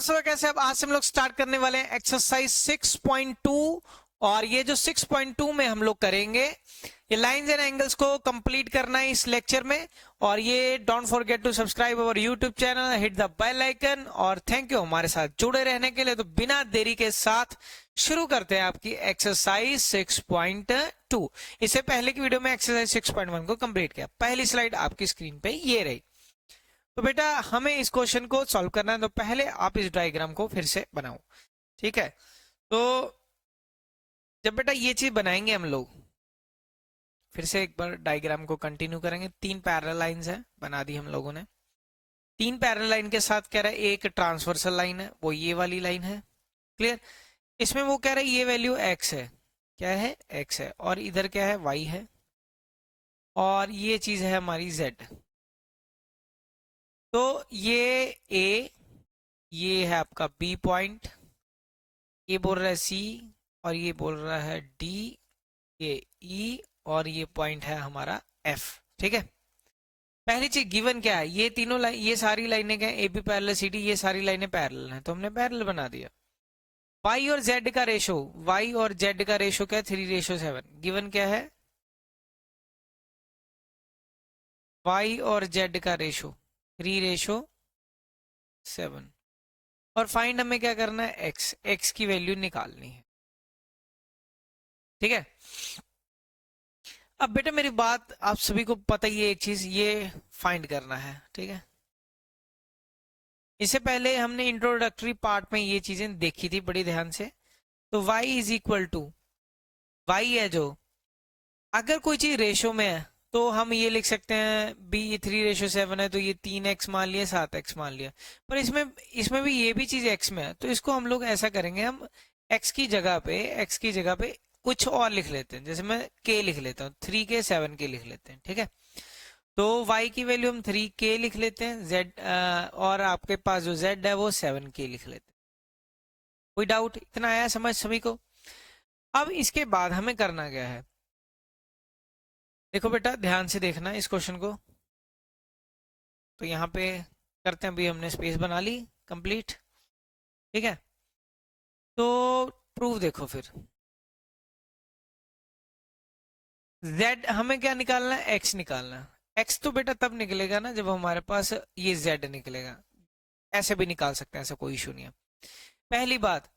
नमस्ते, कैसे अब आज से हम लोग स्टार्ट करने वाले हैं एक्सरसाइज 6.2 और ये जो 6.2 में हम लोग करेंगे ये लाइंस एंड एंगल्स को कंप्लीट करना है इस लेक्चर में। और ये don't forget to subscribe our YouTube channel, hit the bell icon और थैंक यू हमारे साथ जुड़े रहने के लिए। तो बिना देरी के साथ शुरू करते हैं आपकी एक्सरसाइज 6.2। इससे पहले की वीडियो में एक्सरसाइज 6.1 को कंप्लीट किया। पहली स्लाइड आपकी स्क्रीन पे ये रही। तो बेटा हमें इस क्वेश्चन को सॉल्व करना है, तो पहले आप इस डायग्राम को फिर से बनाओ, ठीक है। तो जब बेटा ये चीज बनाएंगे हम लोग, फिर से एक बार डायग्राम को कंटिन्यू करेंगे। तीन पैरेलल लाइंस है, बना दी हम लोगों ने। तीन पैरेलल लाइन के साथ कह रहा है एक ट्रांसवर्सल लाइन है, वो ये वाली लाइन है, क्लियर। इसमें वो कह रहा है ये वैल्यू x है, क्या है x है, और इधर क्या है y है, और ये चीज है हमारी z। तो ये A, ये है आपका B पॉइंट, ये बोल रहा है C, और ये बोल रहा है D, ये E, और ये पॉइंट है हमारा F, ठीक है। पहली चीज गिवन क्या है, ये तीनों लाइन, ये सारी लाइनें क्या है, AB पैरेलल CD, ये सारी लाइनें पैरेलल हैं, तो हमने पैरेलल बना दिया। Y और Z का रेशो, Y और Z का रेशो क्या है, 3:7। गिवन क्या है, Y और Z का रेशो 3:7। और फाइंड हमें क्या करना है, x की वैल्यू निकालनी है, ठीक है। अब बेटा मेरी बात आप सभी को पता ही है, एक चीज ये फाइंड करना है, ठीक है। इससे पहले हमने इंट्रोडक्टरी पार्ट में ये चीजें देखी थी बड़ी ध्यान से। तो y is equal to, y है जो, अगर कोई चीज रेशो में है तो हम ये लिख सकते हैं b 3:7 है, तो ये 3x मान लिया, 7x मान लिया। पर इसमें भी ये भी चीज x में है, तो इसको हम लोग ऐसा करेंगे, हम x की जगह पे कुछ और लिख लेते हैं। जैसे मैं k लिख लेता हूँ, 3k 7k लिख लेते हैं, ठीक है। तो y की वैल्यू हम 3k लिख लेते हैं, z और आपके पास जो z है वो 7k लिख लेते हैं। कोई डाउट, इतना आया समझ सभी को। अब इसके बाद हमें करना क्या है, देखो बेटा ध्यान से देखना इस क्वेश्चन को। तो यहाँ पे करते हैं, अभी हमने स्पेस बना ली कंप्लीट, ठीक है। तो प्रूफ देखो फिर, z हमें क्या निकालना है, x निकालना है। x तो बेटा तब निकलेगा ना जब हमारे पास ये z निकलेगा। ऐसे भी निकाल सकते हैं, ऐसा कोई इशू नहीं है। पहली बात,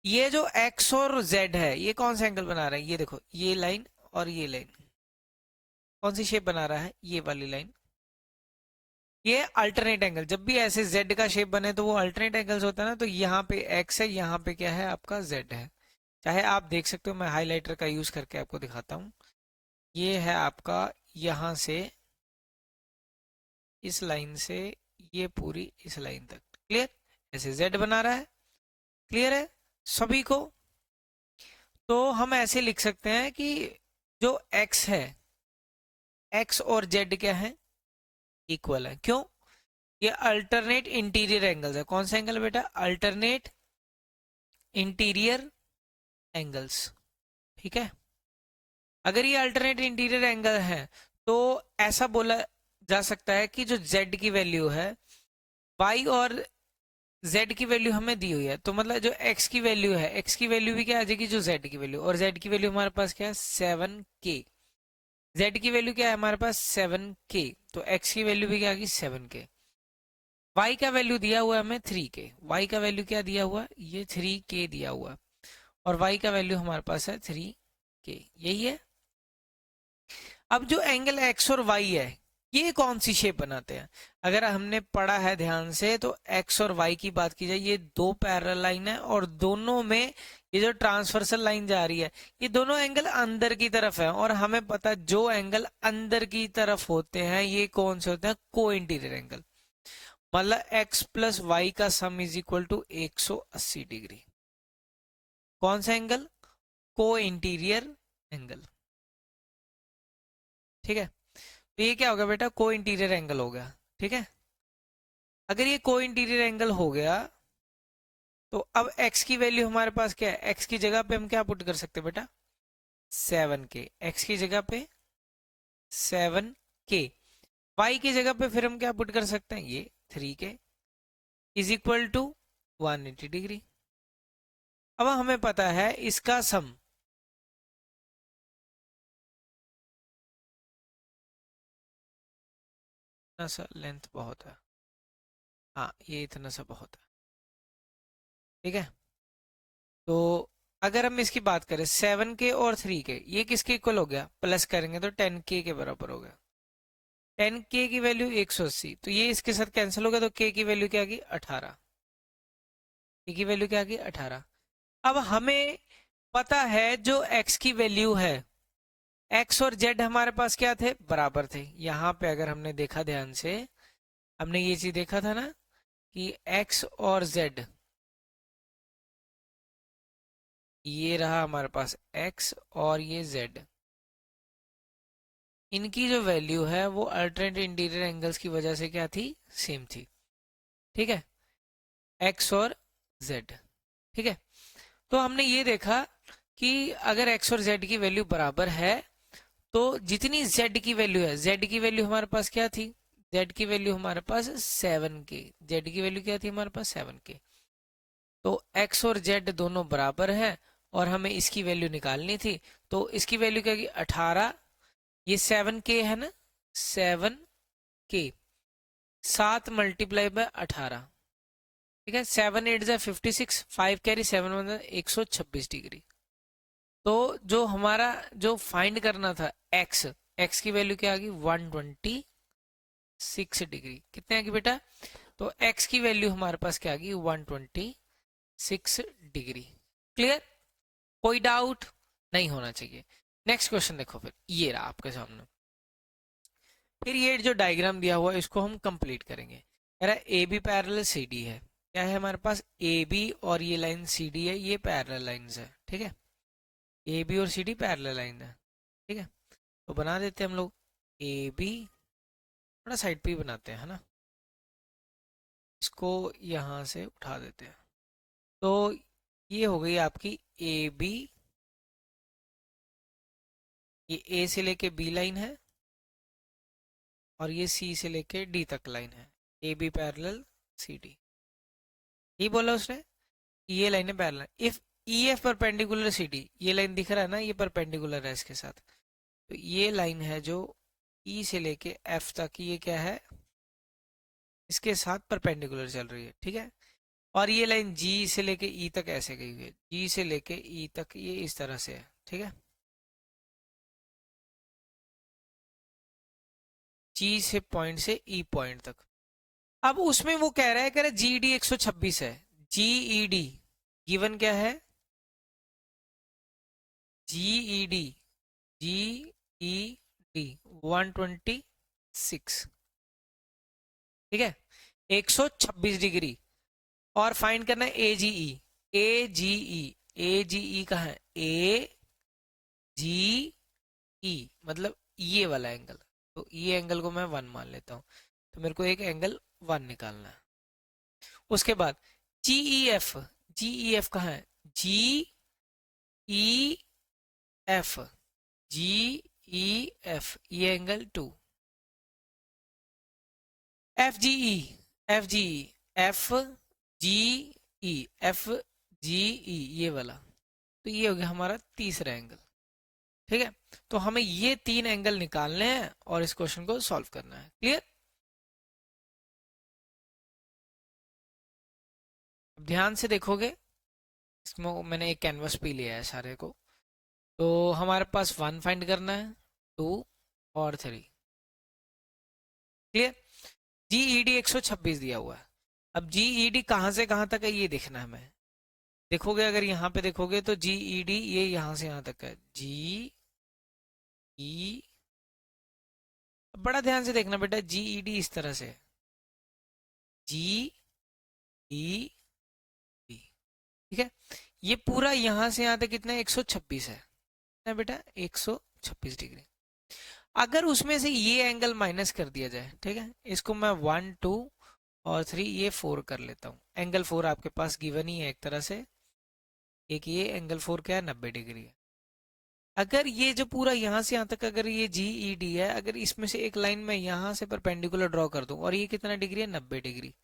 ये जो x और z है ये कौन सा एंगल बना रहा है, ये देखो, ये लाइन और ये लाइन कौन सी शेप बना रहा है, ये वाली लाइन। ये अल्टरनेट एंगल, जब भी ऐसे z का शेप बने तो वो अल्टरनेट एंगल्स होता है ना। तो यहाँ पे x है, यहाँ पे क्या है आपका z है। चाहे आप देख सकते हो, मैं हाइलाइटर का यूज करके आपको दिखाता हूँ। ये है आपका यहाँ से इस लाइन से ये पूरी इस लाइन तक, क्लियर। ऐसे z बना रहा है, क्लियर है सभी को। तो हम ऐसे लिख सकते हैं कि जो x है, x और z क्या है, इक्वल है। क्यों, ये अल्टरनेट इंटीरियर एंगल्स है। कौन सा एंगल बेटा, अल्टरनेट इंटीरियर एंगल्स, ठीक है। अगर ये अल्टरनेट इंटीरियर एंगल है तो ऐसा बोला जा सकता है कि जो z की वैल्यू है, y और z की वैल्यू हमें दी हुई है, तो मतलब जो x की वैल्यू है, x की वैल्यू भी क्या आ जाएगी, जो z की वैल्यू, और z की वैल्यू हमारे पास क्या है 7k। z की वैल्यू क्या है हमारे पास 7k, तो x की वैल्यू भी क्या आ गई 7k। y का वैल्यू दिया हुआ है हमें 3k, y का वैल्यू क्या दिया हुआ, ये 3k दिया हुआ, और y का वैल्यू हमारे पास है 3k, यही है। अब जो एंगल x और y है ये कौन सी शेप बनाते हैं, अगर हमने पढ़ा है ध्यान से तो x और y की बात की जाए, ये दो पैरेलल लाइन है और दोनों में ये जो ट्रांसवर्सल लाइन जा रही है ये दोनों एंगल अंदर की तरफ है। और हमें पता है जो एंगल अंदर की तरफ होते हैं ये कौन से होते हैं, को इंटीरियर एंगल। मतलब x प्लस वाई का sum is equal to 180 degree. कौन सा एंगल, को इंटीरियर एंगल, ठीक है। तो ये क्या होगा बेटा, को इंटीरियर एंगल हो गया, ठीक है। अगर ये को इंटीरियर एंगल हो गया तो अब x की वैल्यू हमारे पास क्या है, x की जगह पे हम क्या पुट कर सकते हैं बेटा 7k, x की जगह पे 7k, y की जगह पे फिर हम क्या पुट कर सकते हैं ये 3k is equal to 180 degree. अब हमें पता है इसका सम, इतना सा लेंथ बहुत है, हाँ ये इतना सा बहुत है, ठीक है। तो अगर हम इसकी बात करें 7K और 3K, ये किसके इक्वल हो गया, प्लस करेंगे तो 10K के बराबर हो गया। 10K की वैल्यू 180, तो ये इसके साथ कैंसिल हो गया, तो K की वैल्यू क्या आ गई 18, K की वैल्यू क्या आ गई 18। अब हमें पता है जो X की वैल्यू है, X और Z हमारे पास क्या थे, बराबर थे। यहाँ पे अगर हमने देखा ध्यान से, हमने ये चीज देखा था ना कि X और Z, ये रहा हमारे पास X और ये Z, इनकी जो वैल्यू है वो अल्टरनेट इंटीरियर एंगल्स की वजह से क्या थी, सेम थी, ठीक है, X और Z, ठीक है। तो हमने ये देखा कि अगर X और Z की वैल्यू बराबर है, तो जितनी Z की वैल्यू है, Z की वैल्यू हमारे पास क्या थी, Z की वैल्यू हमारे पास 7K, Z की वैल्यू क्या थी हमारे पास 7K। तो X और Z दोनों बराबर है और हमें इसकी वैल्यू निकालनी थी, तो इसकी वैल्यू क्या की 18, ये 7K है ना, 7K, 7 मल्टीप्लाई बाय 18, ठीक है, 7 8 जा 56, 5 कैरी 7 1 126 डिग्री। तो जो हमारा जो फाइंड करना था x, x की वैल्यू क्या आ गई 126 डिग्री, कितने आ गई बेटा, तो x की वैल्यू हमारे पास क्या आ गई 126 डिग्री। क्लियर, कोई डाउट नहीं होना चाहिए। नेक्स्ट क्वेश्चन देखो, फिर ये रहा आपके सामने। फिर ये जो डायग्राम दिया हुआ है इसको हम कंप्लीट करेंगे। कह रहा है A B parallel C D है, क्या है हमारे पास ए बी और ये लाइन सी डी है, ये पैरेलल लाइंस है, ठीक है, ए बी और सी डी पैरेलल लाइन है, ठीक है। तो बना देते हैं हम लोग ए बी, थोड़ा साइड पे ही बनाते हैं है ना, इसको यहाँ से उठा देते हैं। तो ये हो गई आपकी ए बी, ये ए से लेके बी लाइन है और ये सी से लेके डी तक लाइन है, A B parallel C D, ये बोला उसने कि ये लाइन है parallel if E F perpendicular C D, ये लाइन दिख रहा है ना, ये परपेंडिकुलर है इसके साथ, तो ये लाइन है जो ई से लेके एफ तक, ये क्या है, इसके साथ परपेंडिकुलर चल रही है, ठीक है। और ये लाइन जी से लेके ई तक ऐसे गई हुई है, जी से लेके ई तक ये इस तरह से है, ठीक है, जी से पॉइंट से ई पॉइंट तक। अब उसमें वो कह रहा है जी डी 126 है, जी ई डी गिवन क्या है, जी ई डी, जी ई डी 126, ठीक है, 126 डिग्री। और फाइंड करना है ए जी ई, ए जी ई, ए जी ई कहाँ है, ए जी ई मतलब ये वाला एंगल, तो ये एंगल को मैं 1 मान लेता हूँ, तो मेरे को एक एंगल 1 निकालना है। उसके बाद जी ई एफ, जी ई एफ कहाँ है, जी ई एफ, जी ई एफ ये एंगल 2, एफ जी ई, एफ जी ई, एफ जी ई, एफ जी ई ये वाला, तो ये हो गया हमारा तीसरा एंगल, ठीक है। तो हमें ये 3 एंगल निकालने हैं और इस क्वेश्चन को सॉल्व करना है। क्लियर, अब ध्यान से देखोगे, इसमें मैंने एक कैनवस पे लिया है सारे को, तो हमारे पास 1 फाइंड करना है, 2 और 3। क्लियर, जी ई डी 126 दिया हुआ है। अब जी ई डी कहाँ से कहाँ तक है ये देखना है हमें। देखोगे अगर यहाँ पे देखोगे तो जी ई डी ये यहाँ से यहाँ तक है, जी ई, बड़ा ध्यान से देखना बेटा, जी ई डी इस तरह से, जी ई डी, ठीक है। ये पूरा यहाँ से यहाँ तक कितना 126 है ना बेटा, 126 डिग्री। अगर उसमें से ये एंगल माइनस कर दिया जाए, ठीक है, इसको मैं 1 2 और 3 ये 4 कर लेता हूँ, एंगल 4 आपके पास गिवन ही है एक तरह से, एक ये एंगल 4 क्या है 90 डिग्री है। अगर ये जो पूरा यहाँ से यहाँ तक अगर ये जी ई डी है, अगर इसमें से एक लाइन मैं यहाँ से परपेंडिकुलर ड्रॉ कर दूं और ये कितना डिग्री है 90 डिग्री,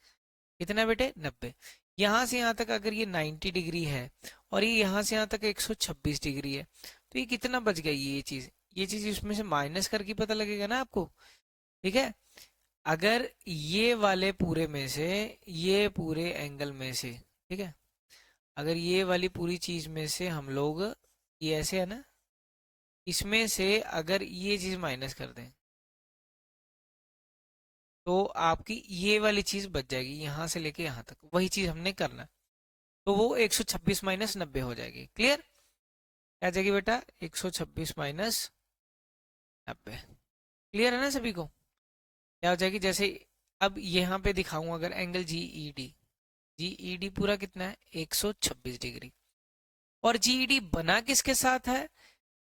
कितना बेटे 90, यहाँ से यहाँ तक अगर ये 90 डिग्री है और ये यहाँ से यहाँ तक 126 डिग्री है, तो ये कितना बच गया, ये चीज इसमें से माइनस करके पता लगेगा ना आपको। ठीक है, अगर ये वाले पूरे में से, ये पूरे एंगल में से, ठीक है, अगर ये वाली पूरी चीज में से हम लोग, ये ऐसे है ना, इसमें से अगर ये चीज माइनस कर दें तो आपकी ये वाली चीज बच जाएगी, यहां से लेके यहां तक वही चीज हमने करना है। तो वो 126 माइनस 90 हो जाएगी। क्लियर? क्या जाएगी बेटा? 126 माइनस 90। क्लियर है ना सभी को? क्या हो जाएगी? जैसे अब यहाँ पे दिखाऊं अगर एंगल जीईडी पूरा कितना है? 126 डिग्री। और जीईडी बना किसके साथ है?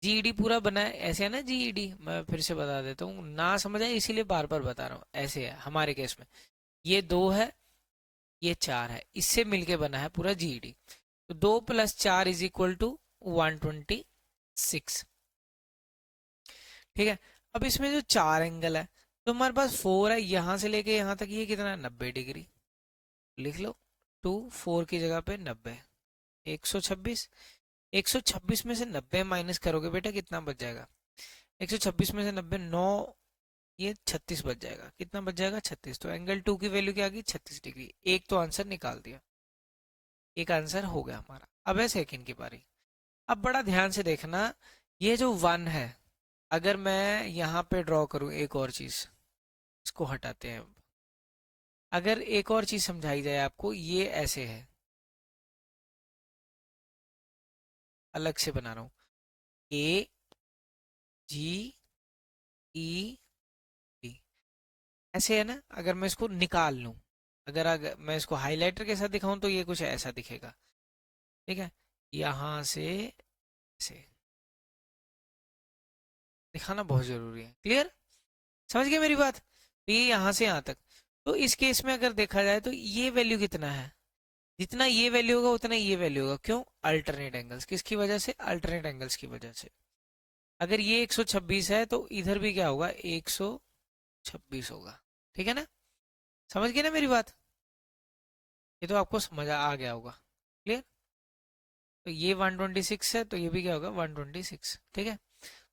जीईडी पूरा बना है ऐसे है ना, जीईडी मैं फिर से बता देता हूँ, ना समझ आए इसीलिए बार बार बता रहा हूँ। ऐसे है हमारे केस में, ये 2 है, ये 4 है, इससे मिलके बना है पूरा जीईडी। तो 2 + 4 = 126। ठीक है, अब इसमें जो 4 एंगल है, तो हमारे पास 4 है, यहां से लेके यहां तक ये कितना है? 90 डिग्री। लिख लो, 2 4 की जगह पे 90, 126। 126 में से 90 माइनस करोगे बेटा कितना बच जाएगा? 126 में से 90 9, ये 36 बच जाएगा। कितना बच जाएगा? 36। तो एंगल 2 की वैल्यू क्या आ गई? 36 डिग्री। एक तो आंसर निकाल दिया, एक आंसर हो गया हमारा। अब है सेकंड की बारी। अब बड़ा ध्यान से देखना, ये जो 1 है, अगर मैं यहाँ पे ड्रॉ करूँ एक और चीज, इसको हटाते हैं। अगर एक और चीज समझाई जाए आपको, ये ऐसे है, अलग से बना रहा हूँ, ए जी ई डी, ऐसे है ना। अगर मैं इसको निकाल लूं, अगर मैं इसको हाइलाइटर के साथ दिखाऊं तो ये कुछ ऐसा दिखेगा। ठीक है, यहां से ऐसे दिखाना बहुत जरूरी है। क्लियर? समझ गए मेरी बात? तो ये यहां से यहां तक। तो इस केस में अगर देखा जाए तो ये वैल्यू कितना है? जितना ये वैल्यू होगा उतना ये वैल्यू होगा। क्यों? Alternate angles. किसकी वजह से? अल्टरनेट एंगल्स की वजह से। अगर ये 126 है तो इधर भी क्या होगा? 126 होगा। ठीक है ना? समझ गए ना मेरी बात? ये तो आपको समझ आ गया होगा। क्लियर? तो ये 126 है तो ये भी क्या होगा? 126। ठीक है,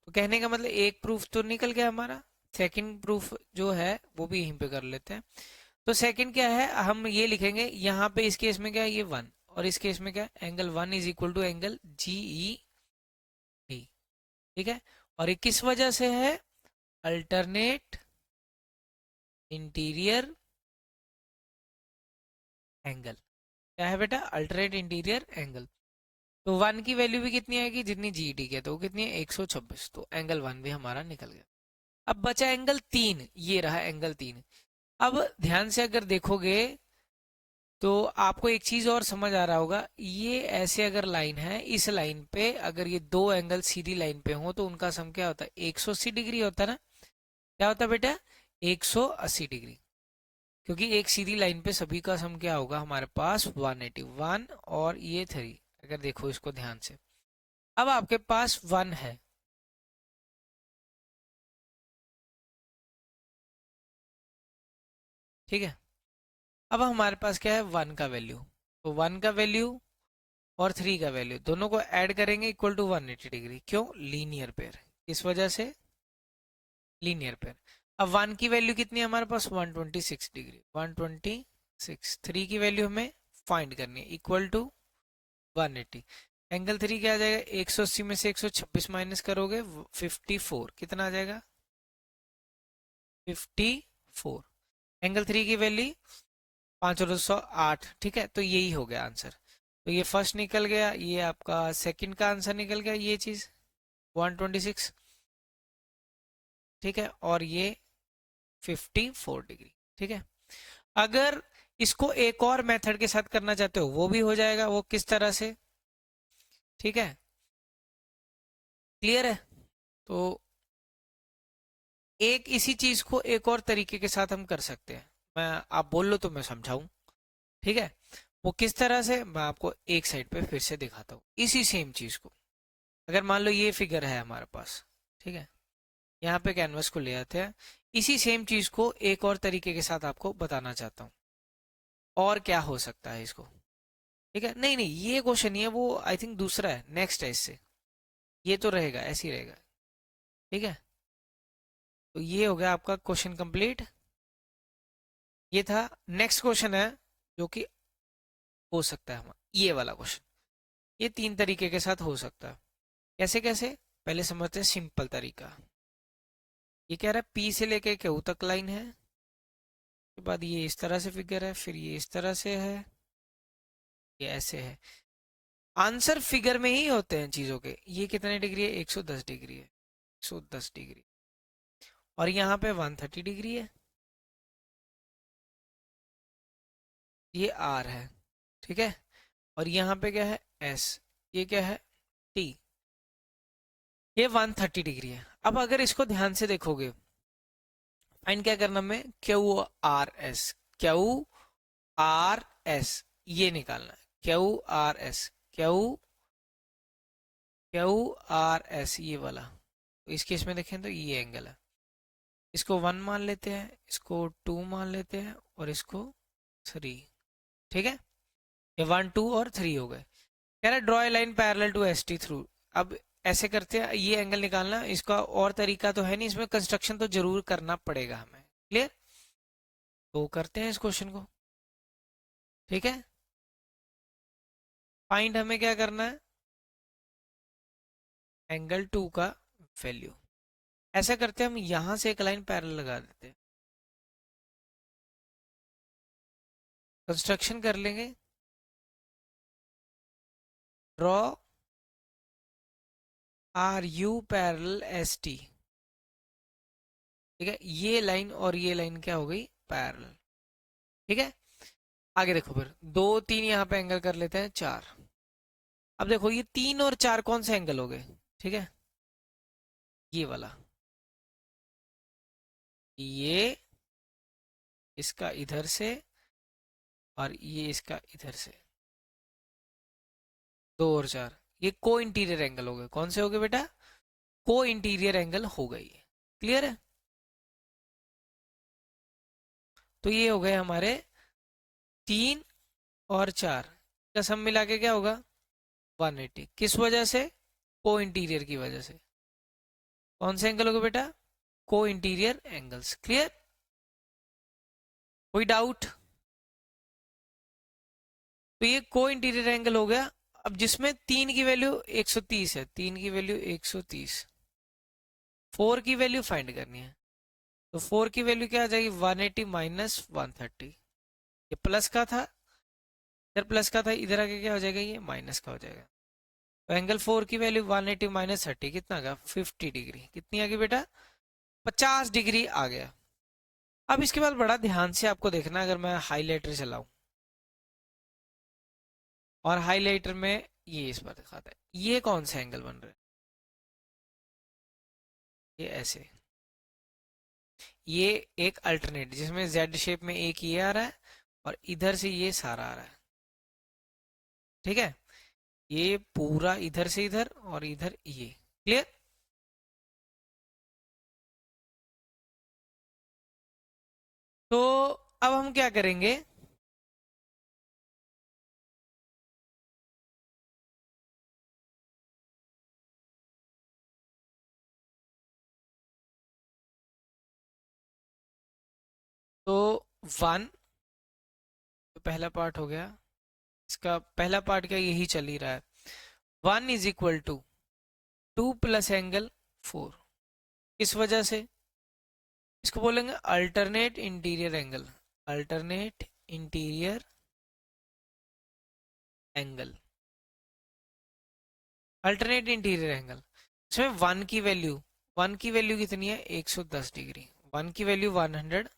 तो कहने का मतलब एक प्रूफ तो निकल गया हमारा। सेकंड प्रूफ जो है वो भी यहीं पे कर लेते हैं। तो सेकंड क्या है? हम ये लिखेंगे यहाँ पे, इस केस में क्या है? ये 1, और इस केस में क्या है? Angle 1 = angle GE D. ठीक है, और ये किस वजह से है? Alternate interior angle. क्या है बेटा? Alternate interior angle. तो 1 की वैल्यू भी कितनी आएगी? जितनी जीडी की है, तो वो कितनी है? 126। तो एंगल 1 भी हमारा निकल गया। अब बचा एंगल 3, ये रहा एंगल 3। अब ध्यान से अगर देखोगे तो आपको एक चीज और समझ आ रहा होगा, ये ऐसे अगर लाइन है, इस लाइन पे अगर ये दो एंगल सीधी लाइन पे हो तो उनका सम क्या होता है? 180 डिग्री होता है ना। क्या होता है बेटा? 180 डिग्री। क्योंकि एक सीधी लाइन पे सभी का सम क्या होगा हमारे पास? 181, और ये 3। अगर देखो इसको ध्यान से, अब आपके पास 1 है, ठीक है। अब हमारे पास क्या है? 1 का वैल्यू। तो 1 का वैल्यू और 3 का वैल्यू दोनों को ऐड करेंगे इक्वल टू 180 डिग्री। क्यों? Linear pair. इस वजह से लीनियर पेयर। अब 1 की वैल्यू कितनी है हमारे पास? 126 डिग्री। 126। 3 की वैल्यू हमें फाइंड करनी है, इक्वल टू 180। एंगल 3 क्या आ जाएगा? 180 में से 126 माइनस करोगे 54। कितना आ जाएगा? 54। एंगल 3 की वैल्यू 5 और 208। ठीक है, तो यही हो गया आंसर। तो ये फर्स्ट निकल गया, ये आपका सेकंड का आंसर निकल गया, ये चीज 126। ठीक है, और ये 54 डिग्री। ठीक है, अगर इसको एक और मेथड के साथ करना चाहते हो वो भी हो जाएगा। वो किस तरह से? ठीक है, क्लियर है? तो एक इसी चीज को एक और तरीके के साथ हम कर सकते हैं। मैं, आप बोल लो तो मैं समझाऊं। ठीक है, वो किस तरह से, मैं आपको एक साइड पे फिर से दिखाता हूँ इसी सेम चीज को। अगर मान लो ये फिगर है हमारे पास, ठीक है, यहाँ पे कैनवस को ले आते हैं, इसी सेम चीज को एक और तरीके के साथ आपको बताना चाहता हूँ। और क्या हो सकता है इसको? ठीक है, नहीं नहीं ये क्वेश्चन नहीं है, वो आई थिंक दूसरा है, नेक्स्ट है इससे। ये तो रहेगा, ऐसे ही रहेगा। ठीक है, तो ये हो गया आपका क्वेश्चन कंप्लीट। ये था। नेक्स्ट क्वेश्चन है जो कि हो सकता है हमारा ये वाला क्वेश्चन। ये तीन तरीके के साथ हो सकता है। कैसे कैसे, पहले समझते हैं सिंपल तरीका। ये कह रहा है पी से लेके क्यू तक लाइन है, के बाद ये इस तरह से फिगर है, फिर ये इस तरह से है, ये ऐसे है। आंसर फिगर में ही होते हैं चीजों के। ये कितने डिग्री है, 110 डिग्री है, 110 डिग्री। और यहाँ पे 130 डिग्री है, ये आर है। ठीक है, और यहाँ पे क्या है, एस, ये क्या है, टी। ये 130 डिग्री है। अब अगर इसको ध्यान से देखोगे, फाइंड क्या करना, में Q R S, Q R S ये निकालना है। Q R S, Q Q R S ये वाला। तो इस केस में देखें तो ये एंगल है। इसको 1 मान लेते हैं, इसको 2 मान लेते हैं, और इसको 3। ठीक है, ये 1 2 और 3 हो गए। कह रहा है draw a line parallel to S T through. अब ऐसे करते हैं, ये एंगल निकालना, इसका और तरीका तो है नहीं, इसमें कंस्ट्रक्शन तो जरूर करना पड़ेगा हमें। क्लियर, तो करते हैं इस क्वेश्चन को। ठीक है, फाइंड हमें क्या करना है, एंगल 2 का वैल्यू। ऐसा करते हैं, हम यहां से एक लाइन पैरेलल लगा देते हैं, कंस्ट्रक्शन कर लेंगे। Draw R U parallel S T. ठीक है, ये लाइन और ये लाइन क्या हो गई, पैरेलल। ठीक है, आगे देखो, फिर 2 3 यहाँ पे एंगल कर लेते हैं, 4। अब देखो ये 3 और 4 कौन से एंगल हो गए, ठीक है, ये वाला, ये इसका इधर से, और ये इसका इधर से। 2 और 4 ये को इंटीरियर एंगल हो गए। कौन से हो गए बेटा, को इंटीरियर एंगल हो गई। क्लियर है, तो ये हो गए हमारे 3 और 4 का सम मिला के क्या होगा, 180। किस वजह से, को इंटीरियर की वजह से। कौन से एंगल हो गए बेटा, को इंटीरियर एंगल्स। क्लियर, कोई डाउट। तो ये को इंटीरियर एंगल हो गया। अब जिसमें 3 की वैल्यू 130 है, 3 की वैल्यू 130, 4 की वैल्यू फाइंड करनी है। तो 4 की वैल्यू क्या आ जाएगी, 180 माइनस 130। ये प्लस का था, इधर प्लस का था, इधर आके क्या हो जाएगा, ये माइनस का हो जाएगा। तो एंगल 4 की वैल्यू 180 माइनस 30 कितना आ गया, 50 डिग्री। कितनी आ गई बेटा, 50 डिग्री आ गया। अब इसके बाद बड़ा ध्यान से आपको देखना, अगर मैं हाईलाइटर चलाऊं और हाईलाइटर में ये इस पर दिखाता है, ये कौन सा एंगल बन रहा है, ये ऐसे। ये एक अल्टरनेट जिसमें जेड शेप में एक ये आ रहा है, और इधर से ये सारा आ रहा है। ठीक है, ये पूरा इधर से इधर, और इधर ये। क्लियर, तो अब हम क्या करेंगे, तो 1 तो पहला पार्ट हो गया। इसका पहला पार्ट क्या, यही चल ही रहा है। 1 is equal to 2 plus angle 4। किस वजह से, इसको बोलेंगे alternate interior angle. Alternate interior angle, alternate interior angle. इसमें 1 की वैल्यू, 1 की वैल्यू कितनी है, 110 डिग्री। 1 की वैल्यू 110,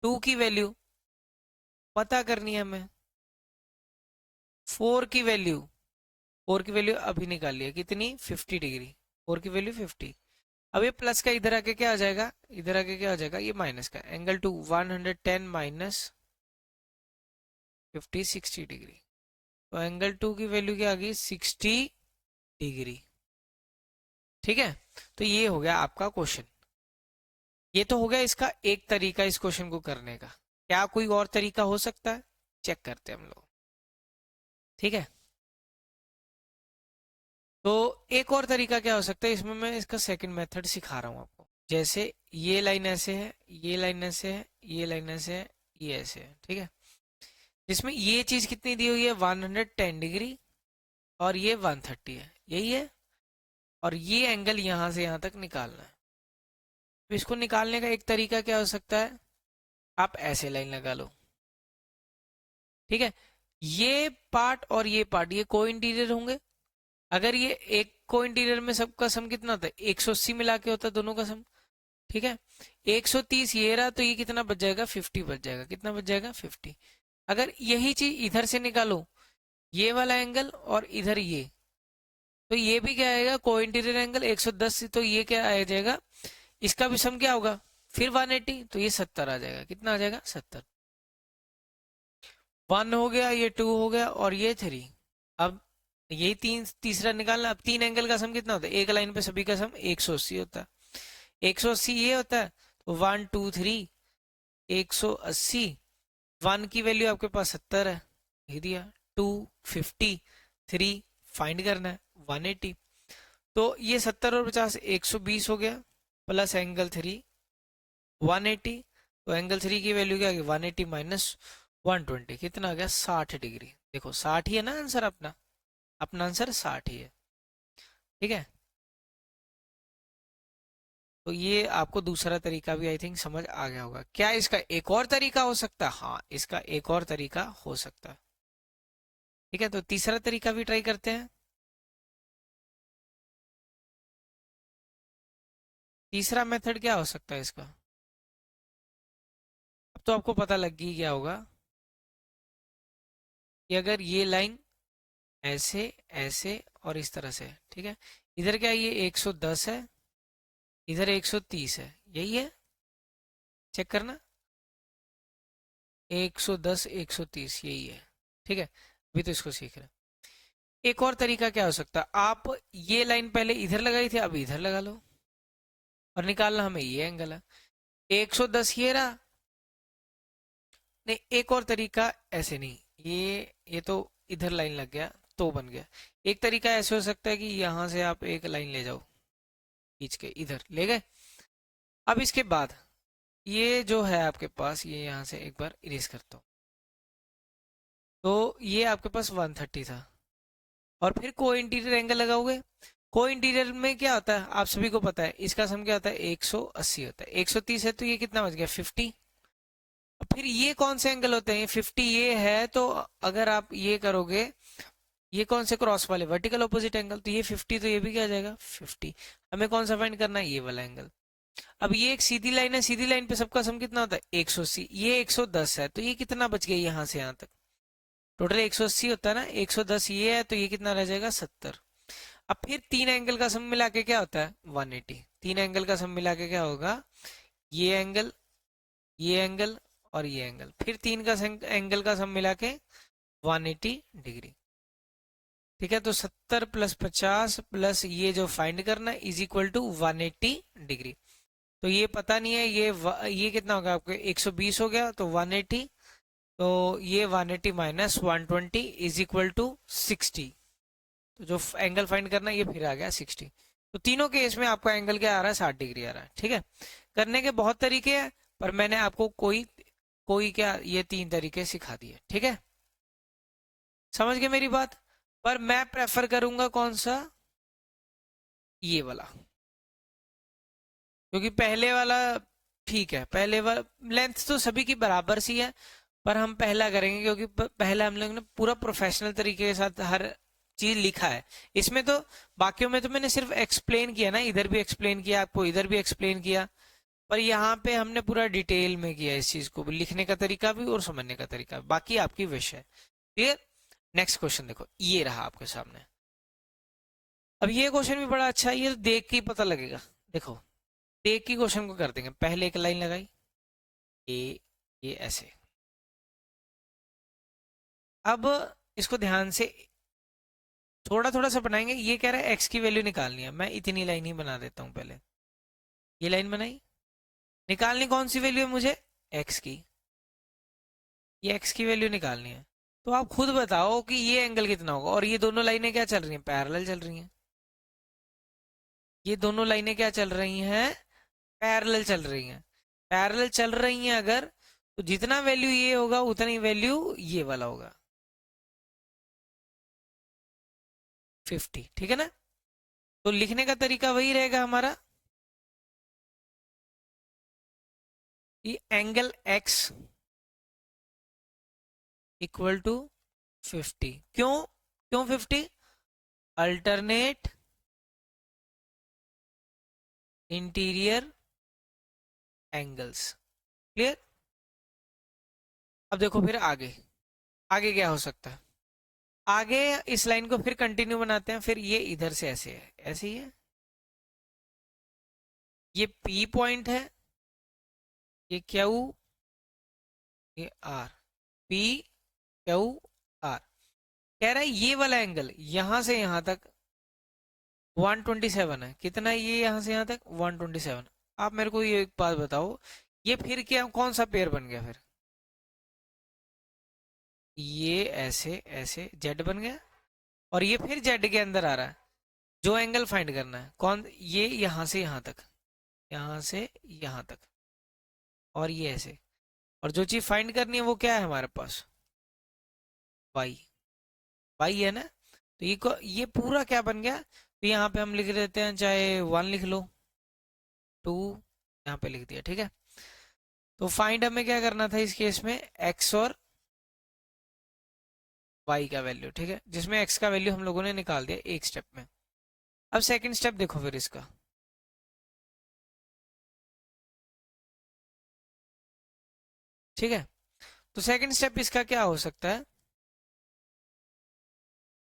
2 की वैल्यू पता करनी है हमें, 4 की वैल्यू, 4 की वैल्यू अभी निकाल लिया, कितनी, 50 डिग्री। 4 की वैल्यू 50। अब ये प्लस का इधर आके क्या आ जाएगा, इधर आके क्या हो जाएगा, ये माइनस का। Angle 2 110 minus 50 60 degree. तो एंगल 2 की वैल्यू क्या आ गई, 60 डिग्री। ठीक है, तो ये हो गया आपका क्वेश्चन। ये तो हो गया इसका एक तरीका इस क्वेश्चन को करने का। क्या कोई और तरीका हो सकता है, चेक करते हैं हम लोग, ठीक है। तो एक और तरीका क्या हो सकता है, इसमें मैं इसका सेकंड मेथड सिखा रहा हूँ आपको। जैसे ये लाइन ऐसे है, ये लाइन ऐसे है, ये लाइन ऐसे है, ये ऐसे है, ठीक है। जिसमें ये चीज कितनी दी हुई है, 110 डिग्री, और ये 130 है, यही है। और ये एंगल यहां से यहां तक निकालना है। तो इसको निकालने का एक तरीका क्या हो सकता है, आप ऐसे लाइन लगा लो, ठीक है। ये पार्ट और ये पार्ट ये को इंटीरियर होंगे। अगर ये एक को इंटीरियर में सबका सम कितना होता है, 180 मिला के होता है दोनों का सम, ठीक है। 130 ये रहा, तो ये कितना बच जाएगा, 50 बच जाएगा। कितना बच जाएगा, 50। अगर यही चीज इधर से निकालो, ये वाला एंगल और इधर ये, तो ये भी क्या आएगा, को इंटीरियर एंगल 110, तो ये क्या आ जाएगा, इसका भी सम क्या होगा, फिर 180, तो ये 70 आ जाएगा। कितना आ जाएगा, 70। 1 हो गया, ये 2 हो गया, और ये 3। अब यही तीसरा निकालना। अब तीन एंगल का सम कितना होता है, एक लाइन पे सभी का सम 180 होता है। 180 ये होता है, तो 1 2 3 180। 1 की वैल्यू आपके पास 70 है, ये दिया। 2 50, 3 फाइंड करना है 180। तो ये 70 और 50 120 हो गया, प्लस एंगल 3 180। तो एंगल 3 की वैल्यू क्या आ गई, 180 माइनस 120, कितना आ गया, 60 डिग्री। देखो 60 ही है ना आंसर अपना, अपना आंसर 60 ही है, ठीक है। तो ये आपको दूसरा तरीका भी आई थिंक समझ आ गया होगा। क्या इसका एक और तरीका हो सकता है, हाँ इसका एक और तरीका हो सकता है, ठीक है। तो तीसरा तरीका भी ट्राई करते हैं। तीसरा मेथड क्या हो सकता है इसका, अब तो आपको पता लग ही गया होगा कि अगर ये लाइन ऐसे ऐसे और इस तरह से, ठीक है। इधर क्या है, ये 110 है, इधर 130 है, यही है। चेक करना, 110 130 यही है, ठीक है। अभी तो इसको सीख रहे हैं। एक और तरीका क्या हो सकता है, आप ये लाइन पहले इधर लगाई थी, अब इधर लगा लो, और निकालना हमें ये एंगल है। 110 ये रहा, नहीं एक और तरीका ऐसे नहीं, ये तो इधर लाइन लग गया तो बन गया। एक तरीका ऐसे हो सकता है कि यहां से आप एक लाइन ले जाओ, खींच के इधर ले गए। अब इसके बाद ये जो है आपके पास, ये यहाँ से एक बार इरेज करता हूँ। तो ये आपके पास 130 था, और फिर को इंटीरियर एंगल लगाओगे। को इंटीरियर में क्या होता है, आप सभी को पता है, इसका सम क्या होता है, 180 होता है। 130 है, तो ये कितना बच गया, 50। फिर ये कौन से एंगल होते हैं, ये 50 ये है, तो अगर आप ये करोगे, ये कौन से क्रॉस वाले, वर्टिकल ऑपोजिट एंगल, तो ये 50, तो ये भी क्या आ जाएगा, 50। हमें कौन सा फाइंड करना है, ये वाला एंगल। अब ये एक सीधी लाइन है, सीधी लाइन पे सबका सम कितना होता है, 180। ये 110 है, तो ये कितना बच गया यहाँ से यहाँ तक, टोटल 180 होता है ना, 110 ये है, तो ये कितना रह जाएगा, 70। अब फिर तीन एंगल का सम मिला के क्या होता है, 180। तीन एंगल का सम मिला के क्या होगा, ये एंगल, ये एंगल और ये एंगल, फिर तीन का एंगल का सम मिला के 180 डिग्री, ठीक है। तो 70 प्लस 50 प्लस ये जो फाइंड करना इज इक्वल टू 180 डिग्री। तो ये पता नहीं है, ये कितना होगा आपके, 120 हो गया, तो 180, तो ये 180 माइनस 120 इज इक्वल टू 60। तो जो एंगल फाइंड करना ये फिर आ गया 60। तो तीनों केस में आपका एंगल क्या आ रहा है, 60 डिग्री आ रहा है, ठीक है। करने के बहुत तरीके हैं, पर मैंने आपको कोई कोई क्या ये तीन तरीके सिखा दिए, ठीक है। समझ गए मेरी बात। पर मैं प्रेफर करूंगा कौन सा, ये वाला, क्योंकि पहले वाला ठीक है, पहले वाला लेंथ तो सभी की बराबर सी है, पर हम पहला करेंगे क्योंकि पहला हम लोग ने पूरा प्रोफेशनल तरीके के साथ हर चीज लिखा है। इसमें तो बाकियों में तो मैंने सिर्फ एक्सप्लेन किया ना, इधर भी एक्सप्लेन किया आपको, इधर भी एक्सप्लेन किया, पर यहाँ पे हमने पूरा डिटेल में किया इस चीज को, लिखने का तरीका भी और समझने का तरीका भी। बाकी आपकी विश है, क्लियर। नेक्स्ट क्वेश्चन देखो, ये रहा आपके सामने। अब ये क्वेश्चन भी बड़ा अच्छा है, ये तो देख के ही पता लगेगा। देखो देख के क्वेश्चन को कर देंगे, पहले एक लाइन लगाई, ये ऐसे। अब इसको ध्यान से थोड़ा थोड़ा सा बनाएंगे। ये कह रहा है एक्स की वैल्यू निकालनी है, मैं इतनी लाइन ही बना देता हूँ पहले। ये लाइन बनाई, निकालनी कौन सी वैल्यू है मुझे, एक्स की। ये एक्स की वैल्यू निकालनी है। तो आप खुद बताओ कि ये एंगल कितना होगा। और ये दोनों लाइनें क्या चल रही हैं, पैरेलल चल रही हैं। ये दोनों लाइनें क्या चल रही हैं, पैरेलल चल रही हैं। पैरेलल चल रही हैं अगर, तो जितना वैल्यू ये होगा उतनी वैल्यू ये वाला होगा, 50। ठीक है ना। तो लिखने का तरीका वही रहेगा हमारा, कि एंगल एक्स इक्वल टू 50। क्यों, क्यों 50? Alternate interior angles. क्लियर। अब देखो फिर आगे, आगे क्या हो सकता है। आगे इस लाइन को फिर कंटिन्यू बनाते हैं। फिर ये इधर से ऐसे है, ऐसे ही है। ये पी पॉइंट है, ये क्यू, ये आर। P Q R. कह रहा है ये वाला एंगल यहां से यहां तक 127 है। कितना है ये यहां से यहां तक, 127। आप मेरे को ये एक बात बताओ, ये फिर क्या, कौन सा पेयर बन गया फिर। ये ऐसे ऐसे जेड बन गया, और ये फिर जेड के अंदर आ रहा है। जो एंगल फाइंड करना है कौन, ये यहां से यहां तक, यहां से यहां तक, और ये ऐसे। और जो चीज फाइंड करनी है वो क्या है हमारे पास, वाई। वाई है ना। तो ये पूरा क्या बन गया। तो यहाँ पे हम लिख देते हैं, चाहे 1 लिख लो, 2 यहाँ पे लिख दिया। ठीक है। तो फाइंड हमें क्या करना था इस केस में, एक्स और वाई का वैल्यू। ठीक है, जिसमें एक्स का वैल्यू हम लोगों ने निकाल दिया एक स्टेप में। अब सेकंड स्टेप देखो फिर इसका। ठीक है। तो सेकंड स्टेप इसका क्या हो सकता है।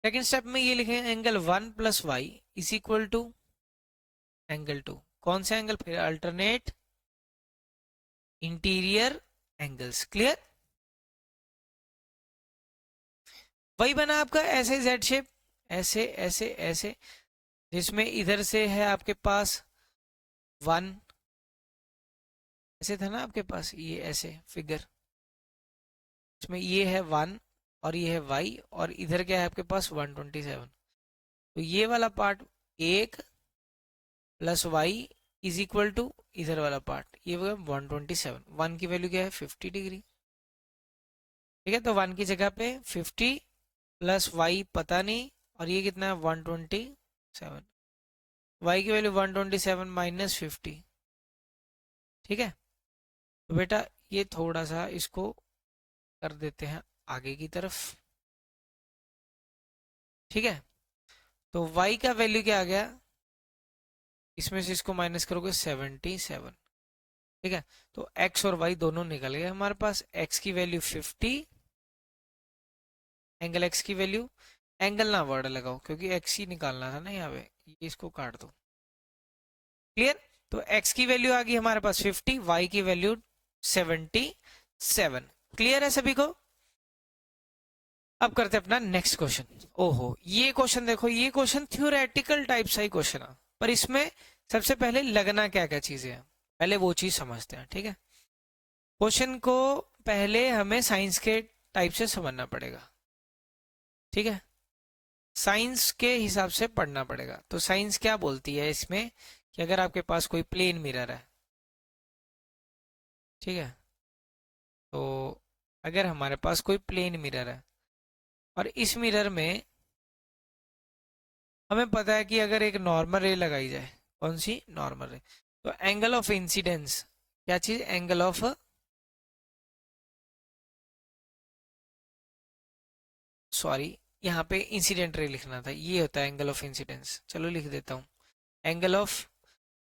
सेकंड स्टेप में ये लिखेंगे, angle 1 plus y is equal to angle 2। कौन सा एंगल, फिर अल्टरनेट इंटीरियर एंगल्स। क्लियर। वही बना आपका ऐसे जेड शेप, ऐसे ऐसे ऐसे, जिसमें इधर से है आपके पास 1, ऐसे था ना आपके पास ये ऐसे फिगर, इसमें ये है 1 और ये है वाई, और इधर क्या है आपके पास 127। तो ये वाला part 1 plus y is equal to इधर वाला पार्ट, ये 127। 1 की वैल्यू क्या है, 50 डिग्री। ठीक है। तो 1 की जगह पे 50 प्लस वाई पता नहीं, और ये कितना है 127। वाई की वैल्यू 127 माइनस 50। ठीक है। तो बेटा ये थोड़ा सा इसको कर देते हैं आगे की तरफ। ठीक है। तो y का वैल्यू क्या आ गया, इसमें से इसको माइनस करोगे 77। ठीक है। तो x और y दोनों निकल गए हमारे पास। x की वैल्यू 50, एंगल x की वैल्यू, एंगल ना वर्ड लगाओ क्योंकि x ही निकालना था ना यहाँ पे, ये इसको काट दो। क्लियर। तो x की वैल्यू आ गई हमारे पास 50, y की वैल्यू 77। क्लियर है सभी को। अब करते हैं अपना नेक्स्ट क्वेश्चन। ओहो, ये क्वेश्चन देखो, ये क्वेश्चन थ्योरेटिकल टाइप सा ही क्वेश्चन है, पर इसमें सबसे पहले लगना क्या क्या चीजें हैं, पहले वो चीज समझते हैं। ठीक है। क्वेश्चन को पहले हमें साइंस के टाइप से समझना पड़ेगा। ठीक है। साइंस के हिसाब से पढ़ना पड़ेगा। तो साइंस क्या बोलती है इसमें, कि अगर आपके पास कोई प्लेन मिरर है, ठीक है, तो अगर हमारे पास कोई प्लेन मिरर है, और इस मिरर में हमें पता है कि अगर एक नॉर्मल रे लगाई जाए, कौन सी, नॉर्मल रे, तो एंगल ऑफ इंसिडेंस, क्या चीज, एंगल ऑफ, सॉरी यहाँ पे इंसिडेंट रे लिखना था, ये होता है एंगल ऑफ इंसिडेंस। चलो लिख देता हूँ, एंगल ऑफ,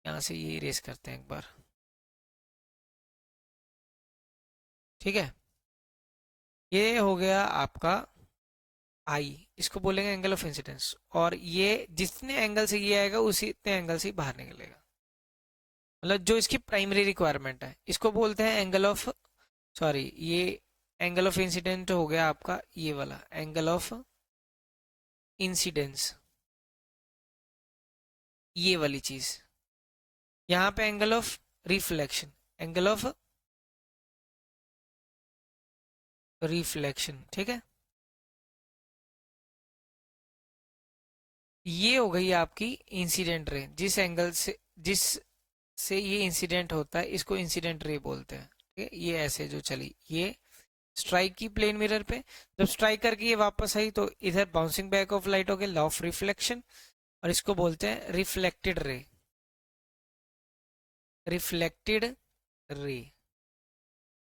यहाँ से ये इरेज करते हैं एक बार। ठीक है। ये हो गया आपका आई, इसको बोलेंगे एंगल ऑफ इंसिडेंस, और ये जितने एंगल से ये आएगा उसी इतने एंगल से बाहर निकलेगा, मतलब जो इसकी प्राइमरी रिक्वायरमेंट है, इसको बोलते हैं एंगल ऑफ, सॉरी ये एंगल ऑफ इंसिडेंट हो गया आपका ये वाला एंगल ऑफ इंसिडेंस, ये वाली चीज। यहाँ पे angle of reflection, angle of reflection, ठीक है। ये हो गई आपकी इंसिडेंट रे, जिस एंगल से, जिस से ये इंसिडेंट होता है इसको इंसिडेंट रे बोलते हैं, ठीक है। ये ऐसे जो चली, ये स्ट्राइक की प्लेन मिरर पे, जब स्ट्राइक करके ये वापस आई तो इधर बाउंसिंग बैक ऑफ लाइट हो गया, लॉ ऑफ रिफ्लेक्शन, और इसको बोलते हैं रिफ्लेक्टेड रे, रिफ्लेक्टेड रे।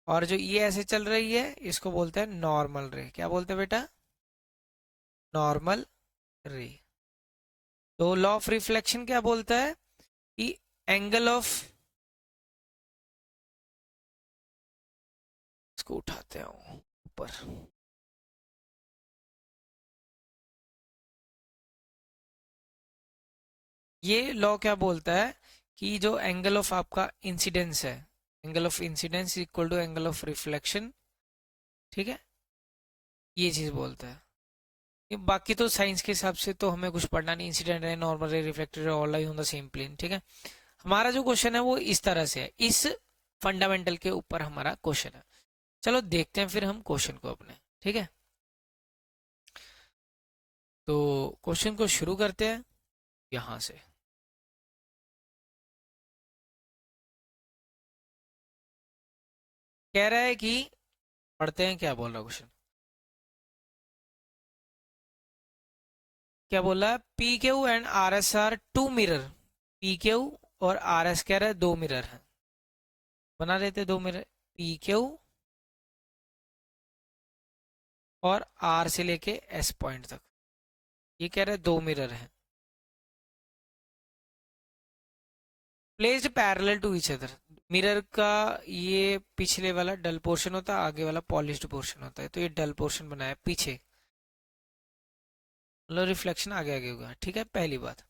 और जो ये ऐसे चल रही है इसको बोलते हैं नॉर्मल रे। क्या बोलते हैं बेटा? नॉर्मल रे। तो लॉ ऑफ रिफ्लेक्शन क्या बोलता है कि एंगल ऑफ, इसको उठाते हैं ऊपर, ये लॉ क्या बोलता है कि जो एंगल ऑफ आपका इंसिडेंस है, angle of incidence equal to angle of reflection, ठीक है, ये चीज बोलता है। ये बाकी तो साइंस के हिसाब से तो हमें कुछ पढ़ना नहीं, इंसिडेंट है, नॉर्मल है, रिफ्लेक्टेड है, all lie on the same plane, ठीक है। हमारा जो क्वेश्चन है वो इस तरह से है, इस फंडामेंटल के ऊपर हमारा क्वेश्चन है। चलो देखते हैं फिर हम क्वेश्चन को अपने, ठीक है। तो क्वेश्चन को शुरू करते हैं यहां से। कह रहा है कि, पढ़ते हैं क्या बोल रहा है क्वेश्चन। क्या बोला है? P Q and R S are two mirror, P Q और आर एस कह रहा है दो मिरर हैं, बना लेते दो मिरर, पी क्यू और आर से लेके एस पॉइंट तक, ये कह रहे हैं दो मिरर हैं, placed parallel to each other. Mirror का ये पिछले वाला डल पोर्शन होता है, आगे वाला पॉलिश्ड पोर्शन होता है, तो ये डल पोर्शन बनाया पीछे, मतलब रिफ्लेक्शन आगे आगे होगा, ठीक है, पहली बात।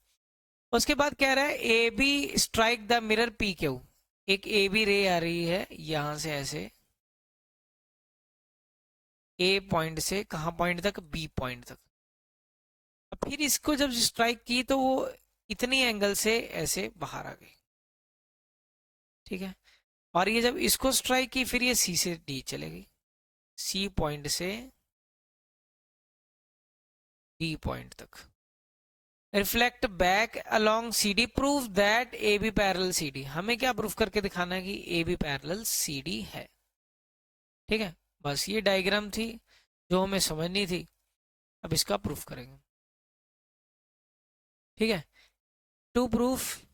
उसके बाद कह रहा है A B strike the mirror P Q, एक ए बी रे आ रही है यहां से ऐसे, ए पॉइंट से कहां पॉइंट तक? बी पॉइंट तक। अब फिर इसको जब स्ट्राइक की तो वो इतनी एंगल से ऐसे बाहर आ गई, ठीक है। और ये जब इसको स्ट्राइक की फिर ये सी से डी चले गई, सी पॉइंट से डी पॉइंट तक, reflect back along C D, prove that A B parallel C D. हमें क्या प्रूफ करके दिखाना है कि A B parallel C D है, ठीक है। बस ये डायग्राम थी जो हमें समझनी थी, अब इसका प्रूफ करेंगे, ठीक है। To proof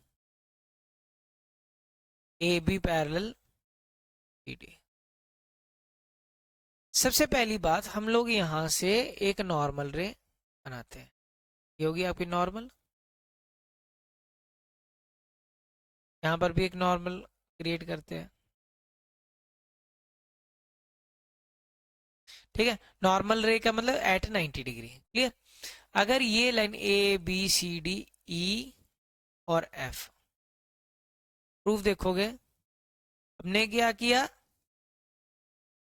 A B parallel C D, सबसे पहली बात हम लोग यहां से एक नॉर्मल रे बनाते हैं, ये होगी आपकी नॉर्मल, यहाँ पर भी एक नॉर्मल क्रिएट करते हैं, ठीक है। नॉर्मल रे का मतलब एट 90 डिग्री, क्लियर। अगर ये line A B C D E और एफ, प्रूफ देखोगे, हमने क्या किया?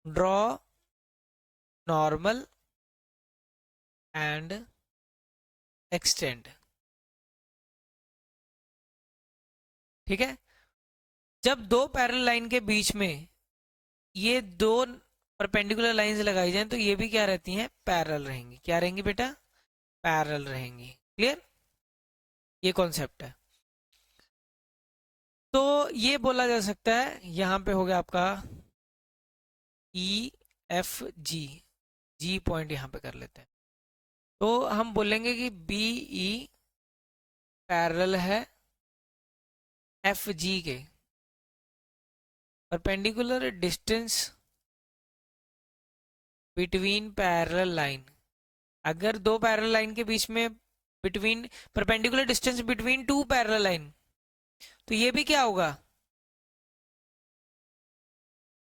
ड्रॉ नॉर्मल एंड एक्सटेंड, ठीक है। जब दो पैरेलल लाइन के बीच में ये दो परपेंडिकुलर लाइंस लगाई जाएं तो ये भी क्या रहती हैं? पैरेलल रहेंगी। क्या रहेंगी बेटा? पैरेलल रहेंगी, क्लियर। ये कॉन्सेप्ट है। तो ये बोला जा सकता है, यहां पे हो गया आपका ई एफ जी, जी पॉइंट यहां पे कर लेते हैं, तो हम बोलेंगे कि बी ई पैरेलल है एफ जी के, perpendicular distance between parallel line. अगर दो पैरेलल लाइन के बीच में between, perpendicular distance between two parallel line, तो ये भी क्या होगा?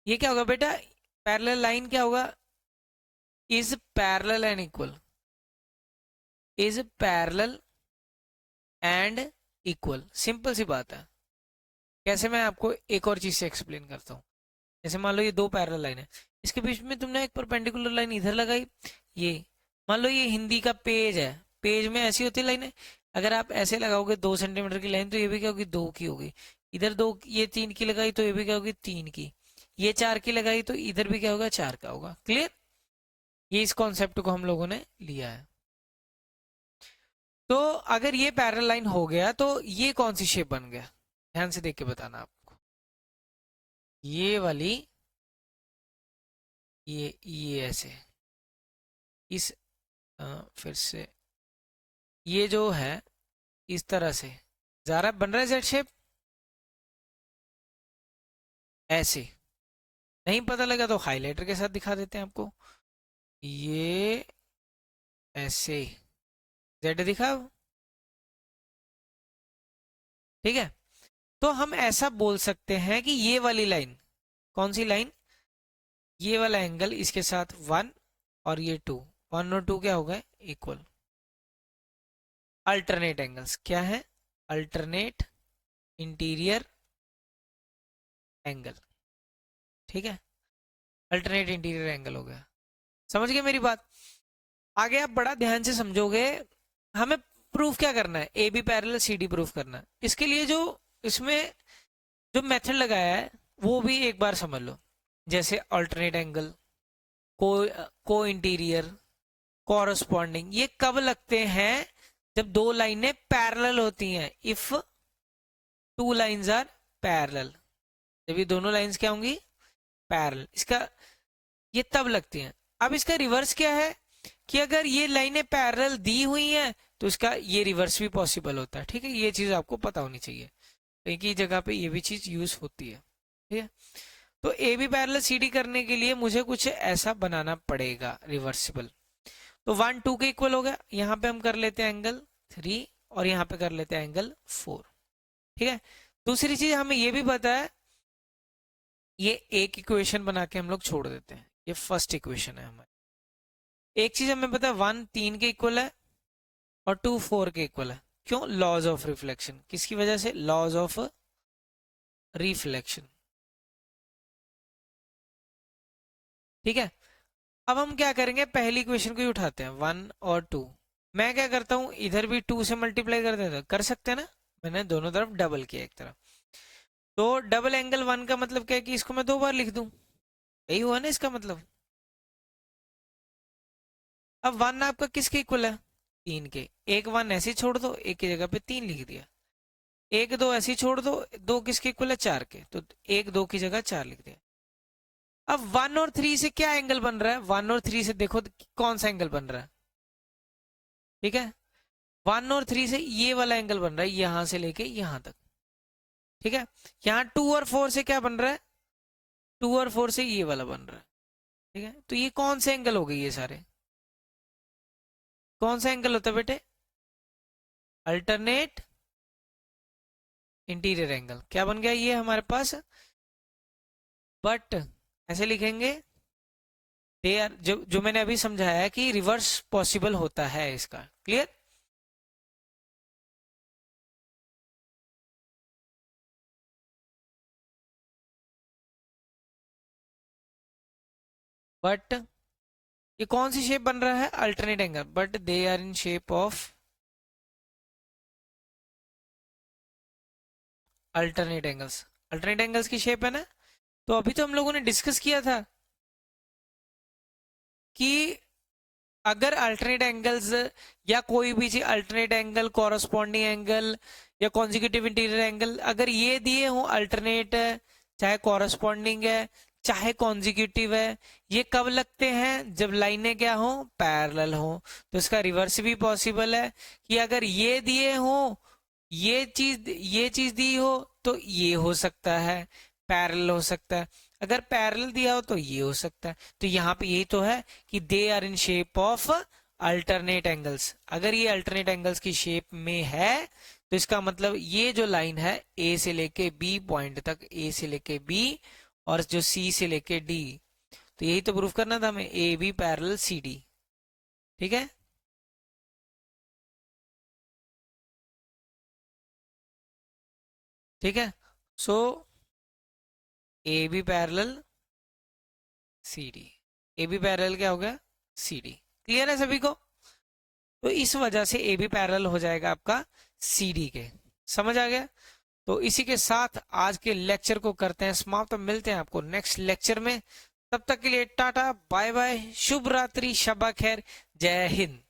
ये क्या होगा बेटा? पैरेलल लाइन क्या होगा? Is parallel and equal, is parallel and equal, simple सी बात है। कैसे? मैं आपको एक और चीज से एक्सप्लेन करता हूँ। जैसे मान लो ये दो पैरेलल लाइन है, इसके बीच में तुमने एक परपेंडिकुलर लाइन इधर लगाई, ये मान लो ये हिंदी का पेज है, पेज में ऐसी होती है लाइनें, अगर आप ऐसे लगाओगे 2 सेंटीमीटर की लाइन तो ये भी क्या होगी? 2 की होगी। इधर दो, ये 3 की लगाई तो ये भी क्या होगी? 3 की। ये 4 की लगाई तो इधर भी क्या होगा, 4 का होगा। क्लियर? ये इस कॉन्सेप्ट को हम लोगों ने लिया है। तो अगर ये पैरेलल लाइन हो गया तो ये कौन सी शेप बन गया, ध्यान से देख के बताना आपको। ये वाली, ये ऐसे, इस फिर से ये जो है इस तरह से जा रहा है, बन रहा है जेड शेप। ऐसे नहीं पता लगा तो हाइलाइटर के साथ दिखा देते हैं आपको। ये ऐसे जेड दिखा अब? ठीक है, तो हम ऐसा बोल सकते हैं कि ये वाली लाइन, कौन सी लाइन, ये वाला एंगल इसके साथ 1 और ये 2, 1 और 2 क्या हो गए, इक्वल। अल्टरनेट एंगल्स क्या है, अल्टरनेट इंटीरियर एंगल। ठीक है, अल्टरनेट इंटीरियर एंगल हो गया। समझ गए मेरी बात? आगे आप बड़ा ध्यान से समझोगे। हमें प्रूफ क्या करना है, A B parallel C D proof करना है। इसके लिए जो इसमें जो मेथड लगाया है वो भी एक बार समझ लो। जैसे अल्टरनेट एंगल, को को इंटीरियर, कॉरस्पॉन्डिंग, ये कब लगते हैं, जब दो लाइनें पैरेलल होती हैं। If two lines are parallel, जब ये दोनों लाइंस क्या होंगी, पैरेलल, इसका ये तब लगती हैं। अब इसका रिवर्स क्या है कि अगर ये लाइनें पैरेलल दी हुई हैं तो इसका ये रिवर्स भी पॉसिबल होता है। ठीक है, ये चीज आपको पता होनी चाहिए, एक ही जगह पे ये भी चीज यूज होती है। ठीक है, तो A B parallel C D करने के लिए मुझे कुछ ऐसा बनाना पड़ेगा रिवर्सिबल। तो 1 2 के इक्वल हो गया, यहाँ पे हम कर लेते हैं एंगल 3 और यहाँ पे कर लेते हैं एंगल 4। ठीक है, दूसरी चीज हमें ये भी पता है, ये एक इक्वेशन बना के हम लोग छोड़ देते हैं, ये फर्स्ट इक्वेशन है हमारी। एक चीज हमें पता है, 1 3 के इक्वल है और 2 4 के इक्वल है। क्यों? Laws of reflection. किसकी वजह से? Laws of reflection. ठीक है, अब हम क्या करेंगे, पहली इक्वेशन को ही उठाते हैं, 1 और 2। मैं क्या करता हूं, इधर भी 2 से मल्टीप्लाई कर देता, कर सकते हैं ना, मैंने दोनों तरफ डबल किया एक तरफ। तो डबल एंगल 1 का मतलब क्या है कि इसको मैं 2 बार लिख दूं, यही हुआ ना इसका मतलब। अब 1 आपका किसके इक्वल है, 3 के। एक 1 ऐसे ही छोड़ दो, एक की जगह पे 3 लिख दिया। एक 2 ऐसे ही छोड़ दो, 2 किसके इक्वल है, 4 के, तो एक 2 की जगह 4 लिख दिया। अब 1 और 3 से क्या एंगल बन रहा है, 1 और 3 से देखो कौन सा एंगल बन रहा है। ठीक है, 1 और 3 से ये वाला एंगल बन रहा है, यहां से लेके यहां तक। ठीक है, यहाँ 2 और 4 से क्या बन रहा है, 2 और 4 से ये वाला बन रहा है। ठीक है, तो ये कौन से एंगल हो गए, ये सारे कौन सा एंगल होता है बेटे, अल्टरनेट इंटीरियर एंगल। क्या बन गया ये हमारे पास, बट ऐसे लिखेंगे, दे आर, जो मैंने अभी समझाया है कि रिवर्स पॉसिबल होता है इसका। क्लियर? बट ये कौन सी शेप बन रहा है, alternate angle, but they are in shape of alternate angles. Alternate angles की शेप है ना। तो अभी तो हम लोगों ने डिस्कस किया था कि अगर अल्टरनेट एंगल्स या कोई भी चीज, अल्टरनेट एंगल, कॉरस्पॉन्डिंग एंगल या कॉन्जिक्यूटिव इंटीरियर एंगल, अगर ये दिए हों, अल्टरनेट है, चाहे कॉरस्पॉन्डिंग है, चाहे कॉन्जिक्यूटिव है, ये कब लगते हैं, जब लाइनें क्या हो, पैरेलल हो। तो इसका रिवर्स भी पॉसिबल है कि अगर ये दिए हो, ये चीज दी हो तो ये हो सकता है, पैरेलल हो सकता है। अगर पैरेलल दिया हो तो ये हो सकता है। तो यहाँ पे यही तो है कि they are in shape of alternate angles. अगर ये अल्टरनेट एंगल्स की शेप में है तो इसका मतलब ये जो लाइन है ए से लेके बी पॉइंट तक, ए से लेके बी और जो सी से लेके डी, तो यही तो प्रूफ करना था हमें, A B parallel C D. ठीक है, ठीक है, so A B parallel C D, A B parallel क्या हो गया, सी डी। क्लियर है सभी को? तो इस वजह से ए बी पैरेलल हो जाएगा आपका सी डी के। समझ आ गया? तो इसी के साथ आज के लेक्चर को करते हैं समाप्त। तो मिलते हैं आपको नेक्स्ट लेक्चर में। तब तक के लिए टाटा बाय बाय, शुभ रात्रि, शब्बा खैर, जय हिंद।